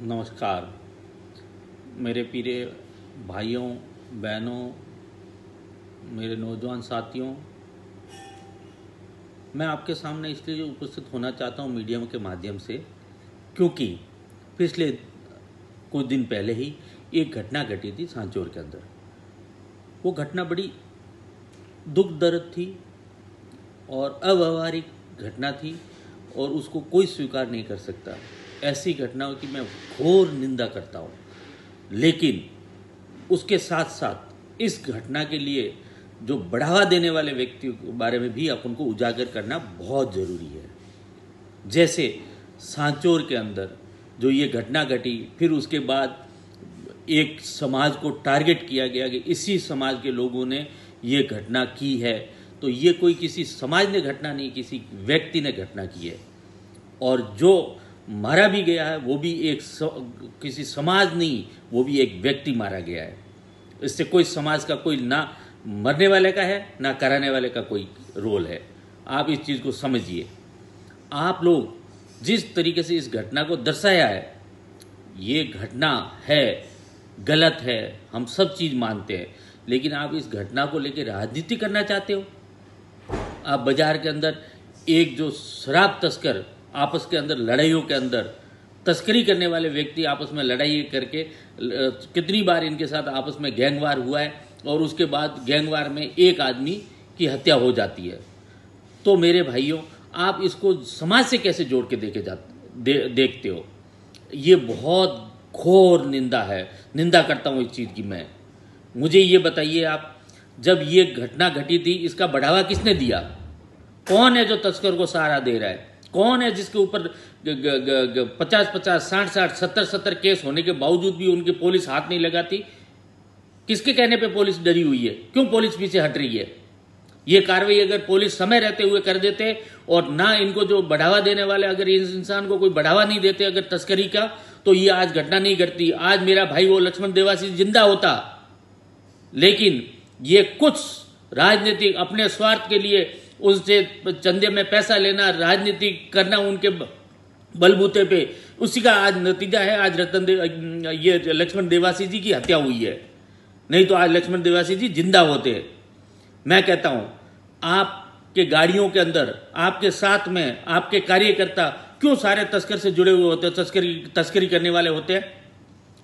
नमस्कार मेरे प्रिय भाइयों बहनों, मेरे नौजवान साथियों। मैं आपके सामने इसलिए उपस्थित होना चाहता हूँ मीडिया के माध्यम से, क्योंकि पिछले कुछ दिन पहले ही एक घटना घटी थी सांचौर के अंदर। वो घटना बड़ी दुख दर्द थी और अव्यवहारिक घटना थी और उसको कोई स्वीकार नहीं कर सकता। ऐसी घटनाओं की मैं घोर निंदा करता हूँ, लेकिन उसके साथ साथ इस घटना के लिए जो बढ़ावा देने वाले व्यक्तियों के बारे में भी अपन को उजागर करना बहुत ज़रूरी है। जैसे सांचौर के अंदर जो ये घटना घटी, फिर उसके बाद एक समाज को टारगेट किया गया कि इसी समाज के लोगों ने ये घटना की है। तो ये कोई किसी समाज ने घटना नहीं, किसी व्यक्ति ने घटना की है। और जो मारा भी गया है वो भी किसी समाज नहीं, वो भी एक व्यक्ति मारा गया है। इससे कोई समाज का कोई ना मरने वाले का है ना कराने वाले का कोई रोल है। आप इस चीज़ को समझिए। आप लोग जिस तरीके से इस घटना को दर्शाया है, ये घटना है, गलत है, हम सब चीज़ मानते हैं, लेकिन आप इस घटना को लेकर राजनीति करना चाहते हो। आप बाजार के अंदर एक जो शराब तस्कर आपस के अंदर लड़ाइयों के अंदर तस्करी करने वाले व्यक्ति आपस में लड़ाई करके कितनी बार इनके साथ आपस में गैंगवार हुआ है और उसके बाद गैंगवार में एक आदमी की हत्या हो जाती है। तो मेरे भाइयों, आप इसको समाज से कैसे जोड़ के देखते हो? ये बहुत घोर निंदा है। निंदा करता हूँ इस चीज़ की मैं। मुझे ये बताइए आप, जब ये घटना घटी थी इसका बढ़ावा किसने दिया? कौन है जो तस्कर को सहारा दे रहा है? कौन है जिसके ऊपर 50-50, 60-60, 70-70 केस होने के बावजूद भी उनकी पुलिस हाथ नहीं लगाती? किसके कहने पे पुलिस डरी हुई है? क्यों पुलिस पीछे हट रही है? ये कार्रवाई अगर पुलिस समय रहते हुए कर देते और ना इनको जो बढ़ावा देने वाले अगर इस इंसान को कोई बढ़ावा नहीं देते अगर तस्करी का, तो ये आज घटना नहीं घटती। आज मेरा भाई वो लक्ष्मण देवासी जिंदा होता। लेकिन ये कुछ राजनीतिक अपने स्वार्थ के लिए उससे चंदे में पैसा लेना, राजनीति करना उनके बलबूते पे, उसी का आज नतीजा है। आज ये लक्ष्मण देवासी जी की हत्या हुई है। नहीं तो आज लक्ष्मण देवासी जी जिंदा होते। मैं कहता हूं, आपके गाड़ियों के अंदर, आपके साथ में आपके कार्यकर्ता क्यों सारे तस्कर से जुड़े हुए होते हैं, तस्करी करने वाले होते हैं?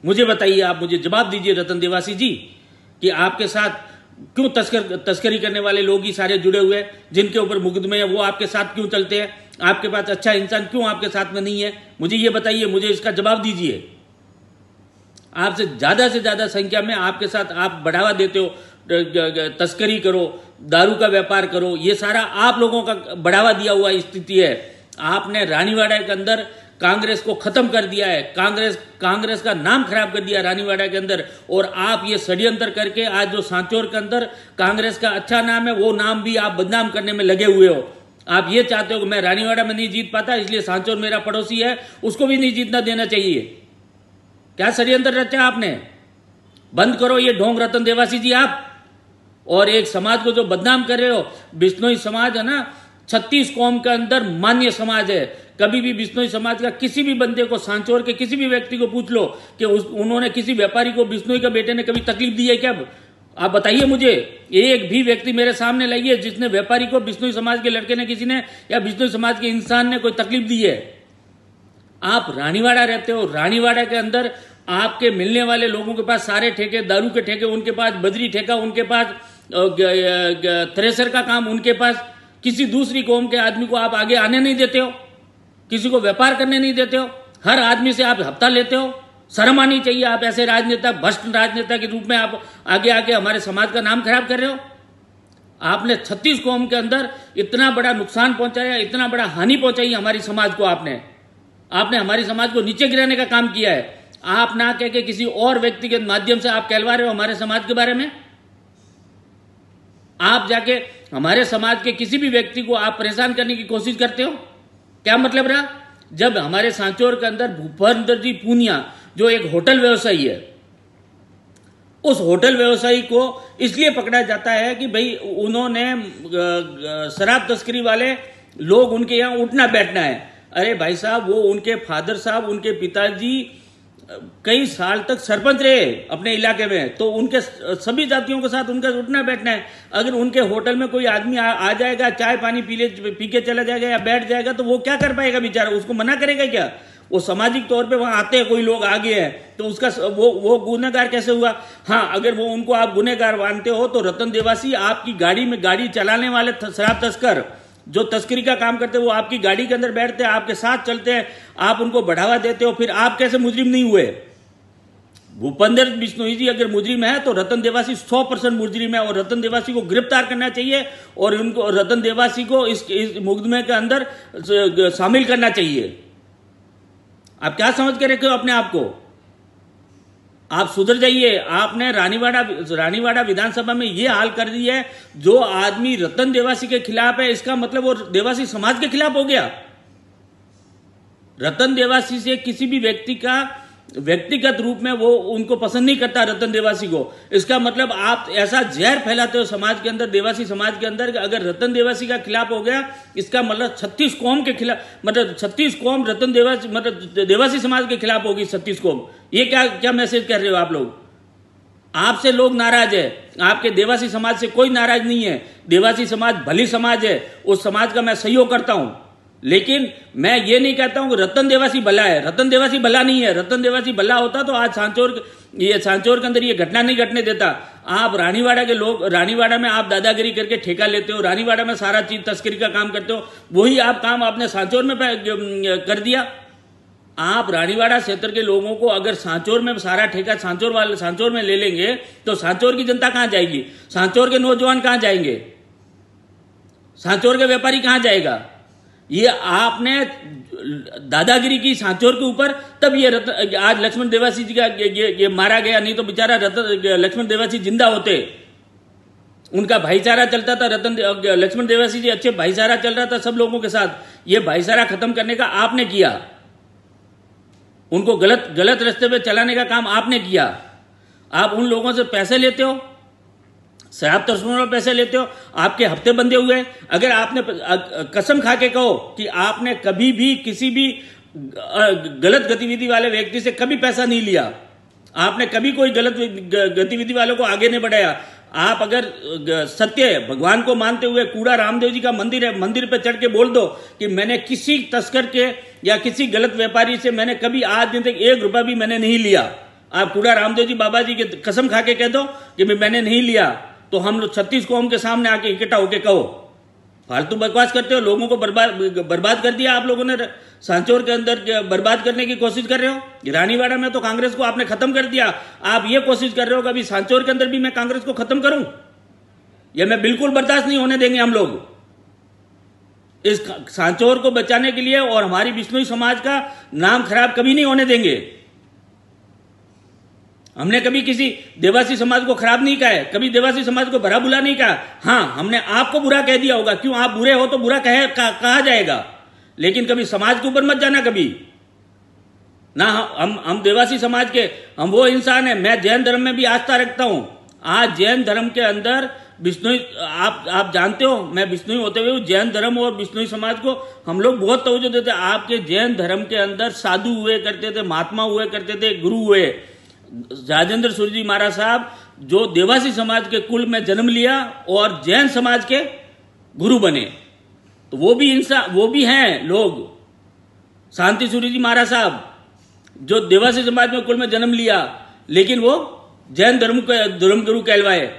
मुझे बताइए, आप मुझे जवाब दीजिए रतन देवासी जी, कि आपके साथ क्यों तस्करी करने वाले लोग ही सारे जुड़े हुए हैं? जिनके ऊपर मुकदमे हैं वो आपके साथ क्यों चलते हैं? आपके पास अच्छा इंसान क्यों आपके साथ में नहीं है? मुझे ये बताइए, मुझे इसका जवाब दीजिए। आपसे ज्यादा संख्या में आपके साथ आप बढ़ावा देते हो, तस्करी करो, दारू का व्यापार करो, ये सारा आप लोगों का बढ़ावा दिया हुआ स्थिति है। आपने रानीवाड़ा के अंदर कांग्रेस को खत्म कर दिया है। कांग्रेस का नाम खराब कर दिया रानीवाड़ा के अंदर। और आप ये षड्यंत्र करके आज जो सांचौर के अंदर कांग्रेस का अच्छा नाम है, वो नाम भी आप बदनाम करने में लगे हुए हो। आप ये चाहते हो कि मैं रानीवाड़ा में नहीं जीत पाता, इसलिए सांचौर मेरा पड़ोसी है, उसको भी नहीं जीतना देना चाहिए। क्या षड्यंत्र रचा आपने? बंद करो ये ढोंग रतन देवासी जी आप। और एक समाज को जो बदनाम कर रहे हो, बिश्नोई समाज है ना, 36 कौम के अंदर मान्य समाज है। कभी भी बिश्नोई समाज का किसी भी बंदे को, सांचौर के किसी भी व्यक्ति को पूछ लो कि उन्होंने किसी व्यापारी को, बिश्नोई के बेटे ने कभी तकलीफ दी है क्या? आप बताइए मुझे, एक भी व्यक्ति मेरे सामने लाइए जिसने व्यापारी को, बिश्नोई समाज के लड़के ने किसी ने या बिश्नोई समाज के इंसान ने कोई तकलीफ दी है? आप रानीवाड़ा रहते हो, रानीवाड़ा के अंदर आपके मिलने वाले लोगों के पास सारे ठेके, दारू के ठेके उनके पास, बजरी ठेका उनके पास, थ्रेसर का काम उनके पास। किसी दूसरी कौम के आदमी को आप आगे आने नहीं देते हो, किसी को व्यापार करने नहीं देते हो, हर आदमी से आप हफ्ता लेते हो। शर्म आनी चाहिए। आप ऐसे राजनेता, भ्रष्ट राजनेता के रूप में आप आगे आके हमारे समाज का नाम खराब कर रहे हो। आपने 36 कौम के अंदर इतना बड़ा नुकसान पहुंचाया, इतना बड़ा हानि पहुंचाई हमारी समाज को। आपने हमारी समाज को नीचे गिराने का काम किया है। आप ना कह के किसी और व्यक्ति के माध्यम से आप कहलवा रहे हो हमारे समाज के बारे में। आप जाके हमारे समाज के किसी भी व्यक्ति को आप परेशान करने की कोशिश करते हो। क्या मतलब रहा? जब हमारे सांचौर के अंदर भूपेंद्र जी पूनिया जो एक होटल व्यवसायी है, उस होटल व्यवसायी को इसलिए पकड़ा जाता है कि भाई उन्होंने शराब तस्करी वाले लोग उनके यहां उठना बैठना है। अरे भाई साहब, वो उनके फादर साहब, उनके पिताजी कई साल तक सरपंच रहे अपने इलाके में, तो उनके सभी जातियों के साथ उनका उठना बैठना है। अगर उनके होटल में कोई आदमी आ जाएगा, चाय पानी पी के चला जाएगा या बैठ जाएगा, तो वो क्या कर पाएगा बेचारा? उसको मना करेगा क्या? वो सामाजिक तौर पे वहां आते हैं, कोई लोग आ गए हैं, तो उसका वो गुनहगार कैसे हुआ? हाँ, अगर वो उनको आप गुनहगार मानते हो तो रतन देवासी आपकी गाड़ी में, गाड़ी चलाने वाले शराब तस्कर जो तस्करी का काम करते हैं, वो आपकी गाड़ी के अंदर बैठते हैं, आपके साथ चलते हैं, आप उनको बढ़ावा देते हो, फिर आप कैसे मुजरिम नहीं हुए? भूपेंद्र बिश्नोई जी अगर मुजरिम है तो रतन देवासी 100% मुजरिम है, और रतन देवासी को गिरफ्तार करना चाहिए और उनको, रतन देवासी को इस मुकदमे के अंदर शामिल करना चाहिए। आप क्या समझ के रखे हो अपने आप को? आप सुधर जाइए। आपने रानीवाड़ा विधानसभा में ये हाल कर दी है, जो आदमी रतन देवासी के खिलाफ है, इसका मतलब वो देवासी समाज के खिलाफ हो गया। रतन देवासी से किसी भी व्यक्ति का व्यक्तिगत रूप में वो उनको पसंद नहीं करता, रतन देवासी को। इसका मतलब आप ऐसा जहर फैलाते हो समाज के अंदर, देवासी समाज के अंदर, अगर रतन देवासी का खिलाफ हो गया, इसका मतलब 36 कौम के खिलाफ, मतलब 36 कौम रतन देवासी, मतलब देवासी समाज के खिलाफ होगी 36 कौम। ये क्या मैसेज कर रहे हो आप लोग? आपसे लोग नाराज है, आपके देवासी समाज से कोई नाराज नहीं है। देवासी समाज भली समाज है, उस समाज का मैं सहयोग करता हूं, लेकिन मैं ये नहीं कहता हूं कि रतन देवासी भला है। रतन देवासी भला नहीं है। रतन देवासी भला होता तो आज सांचौर के अंदर ये घटना नहीं घटने देता। आप रानीवाड़ा के लोग, रानीवाड़ा में आप दादागिरी करके ठेका लेते हो, रानीवाड़ा में सारा चीज तस्करी का काम करते हो, वही आप काम आपने सांचौर में कर दिया। आप रानीवाड़ा क्षेत्र के लोगों को अगर सांचौर में सारा ठेका सांचौर में ले लेंगे, तो सांचौर की जनता कहां जाएगी? सांचौर के नौजवान कहां जाएंगे? सांचौर के व्यापारी कहां जाएगा? ये आपने दादागिरी की सांचौर के ऊपर, तब ये आज लक्ष्मण देवासी जी का ये मारा गया। नहीं तो बेचारा लक्ष्मण देवासी जिंदा होते, उनका भाईचारा चलता था। लक्ष्मण देवासी जी अच्छे भाईचारा चल रहा था सब लोगों के साथ। ये भाईचारा खत्म करने का आपने किया, उनको गलत रास्ते पे चलाने का काम आपने किया। आप उन लोगों से पैसे लेते हो, शराब तस्करों से पैसे लेते हो, आपके हफ्ते बंधे हुए। अगर आपने कसम खा के कहो कि आपने कभी भी किसी भी गलत गतिविधि वाले व्यक्ति से कभी पैसा नहीं लिया, आपने कभी कोई गलत गतिविधि वालों को आगे नहीं बढ़ाया, आप अगर सत्य भगवान को मानते हुए कूड़ा रामदेव जी का मंदिर है, मंदिर पे चढ़ के बोल दो कि मैंने किसी तस्कर के या किसी गलत व्यापारी से मैंने कभी आज दिन तक 1 रुपया भी मैंने नहीं लिया। आप कूड़ा रामदेव जी बाबा जी की कसम खा के कह दो कि मैंने नहीं लिया, तो हम लोग 36 कौम के सामने आके इकट्ठा होके कहो। फालतू बकवास करते हो, लोगों को बर्बाद कर दिया आप लोगों ने। सांचौर के अंदर बर्बाद करने की कोशिश कर रहे हो। रानीवाड़ा में तो कांग्रेस को आपने खत्म कर दिया, आप ये कोशिश कर रहे हो कि अभी सांचौर के अंदर भी मैं कांग्रेस को खत्म करूं। यह मैं बिल्कुल बर्दाश्त नहीं होने देंगे हम लोग। इस सांचौर को बचाने के लिए और हमारी बिश्नोई समाज का नाम खराब कभी नहीं होने देंगे। हमने कभी किसी देवासी समाज को खराब नहीं कहा है, कभी देवासी समाज को भला बुरा नहीं कहा। हाँ, हमने आपको बुरा कह दिया होगा, क्यों? आप बुरे हो तो बुरा कहा जाएगा, लेकिन कभी समाज के ऊपर मत जाना कभी ना। हम देवासी समाज के, हम वो इंसान है। मैं जैन धर्म में भी आस्था रखता हूं। आज जैन धर्म के अंदर बिश्नोई, आप जानते हो, मैं बिश्नोई होते हुए जैन धर्म और बिश्नोई समाज को हम लोग बहुत तवज्जो देते। आपके जैन धर्म के अंदर साधु हुए करते थे, महात्मा हुए करते थे, गुरु हुए। राजेंद्र सूर्य जी महाराज साहब जो देवासी समाज के कुल में जन्म लिया और जैन समाज के गुरु बने, तो वो भी इंसान, वो भी हैं लोग। शांति सूर्य जी महाराज साहब जो देवासी समाज में कुल में जन्म लिया, लेकिन वो जैन धर्म गुरु कहलवाए।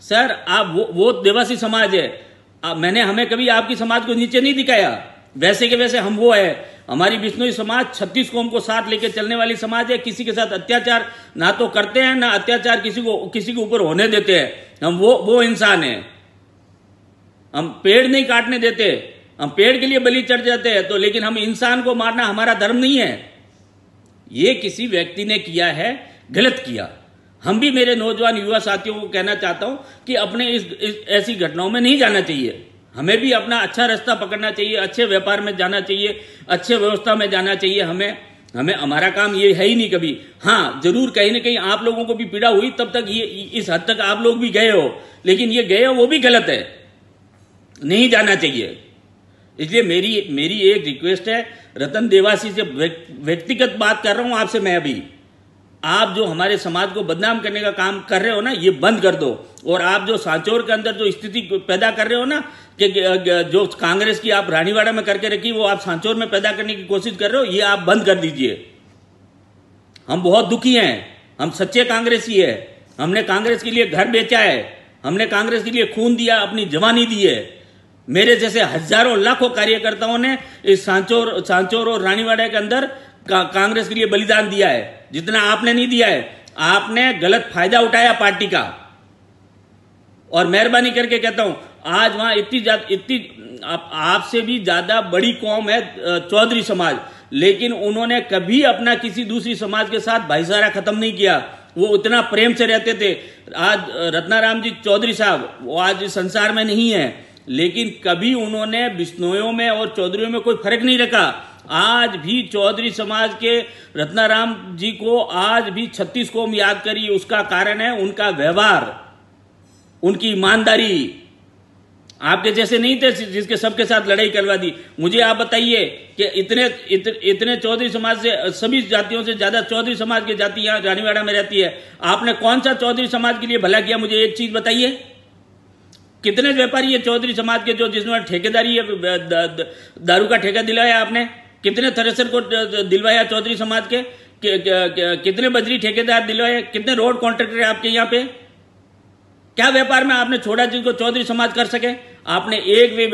सर, आप वो देवासी समाज है। हमें कभी आपकी समाज को नीचे नहीं दिखाया, वैसे के वैसे हम वो है। हमारी बिश्नोई समाज 36 कौम को साथ लेके चलने वाली समाज है। किसी के साथ अत्याचार ना तो करते हैं, ना अत्याचार किसी के ऊपर होने देते हैं। हम वो इंसान है। हम पेड़ नहीं काटने देते, हम पेड़ के लिए बलि चढ़ जाते हैं, तो लेकिन हम इंसान को मारना हमारा धर्म नहीं है। ये किसी व्यक्ति ने किया है, गलत किया। हम भी मेरे नौजवान युवा साथियों को कहना चाहता हूं कि अपने इस ऐसी घटनाओं में नहीं जाना चाहिए। हमें भी अपना अच्छा रास्ता पकड़ना चाहिए, अच्छे व्यापार में जाना चाहिए, अच्छे व्यवस्था में जाना चाहिए। हमें हमारा काम ये है ही नहीं कभी। हाँ, जरूर कहीं ना कहीं आप लोगों को भी पीड़ा हुई, तब तक ये इस हद तक आप लोग भी गए हो, लेकिन ये गए हो वो भी गलत है, नहीं जाना चाहिए। इसलिए मेरी एक रिक्वेस्ट है, रतन देवासी से व्यक्तिगत बात कर रहा हूं आपसे मैं अभी, आप जो हमारे समाज को बदनाम करने का काम कर रहे हो ना, ये बंद कर दो। और आप जो सांचौर के अंदर जो स्थिति पैदा कर रहे हो ना, कि जो कांग्रेस की आप रानीवाड़ा में करके रखी, वो आप सांचौर में पैदा करने की कोशिश कर रहे हो, ये आप बंद कर दीजिए। हम बहुत दुखी हैं, हम सच्चे कांग्रेसी है। हमने कांग्रेस के लिए घर बेचा है, हमने कांग्रेस के लिए खून दिया, अपनी जवानी दी है। मेरे जैसे हजारों लाखों कार्यकर्ताओं ने इस सांचौर और रानीवाड़ा के अंदर कांग्रेस के लिए बलिदान दिया है, जितना आपने नहीं दिया है। आपने गलत फायदा उठाया पार्टी का। और मेहरबानी करके कहता हूं, आज वहां इतनी आपसे भी ज्यादा बड़ी कौम है चौधरी समाज, लेकिन उन्होंने कभी अपना किसी दूसरी समाज के साथ भाईचारा खत्म नहीं किया। वो उतना प्रेम से रहते थे। आज रत्नाराम जी चौधरी साहब, वो आज इस संसार में नहीं है, लेकिन कभी उन्होंने बिश्नोइयों में और चौधरियों में कोई फर्क नहीं रखा। आज भी चौधरी समाज के रत्नाराम जी को आज भी 36 कौम याद करी। उसका कारण है उनका व्यवहार, उनकी ईमानदारी। आपके जैसे नहीं थे जिसके सबके साथ लड़ाई करवा दी। मुझे आप बताइए कि इतने चौधरी समाज से, सभी जातियों से ज्यादा चौधरी समाज की जाति यहाँ रानीवाड़ा में रहती है। आपने कौन सा चौधरी समाज के लिए भला किया? मुझे एक चीज बताइए। कितने व्यापारी है चौधरी समाज के जो जिसमें ठेकेदारी है, दारू का ठेका दिलाया आपने? कितने थ्रेसर को दिलवाया चौधरी समाज के? कितने बजरी ठेकेदार दिलवाए? कितने रोड कॉन्ट्रैक्टर है आपके यहाँ पे? क्या व्यापार में आपने छोड़ा जिनको चौधरी समाज कर सके? आपने एक भी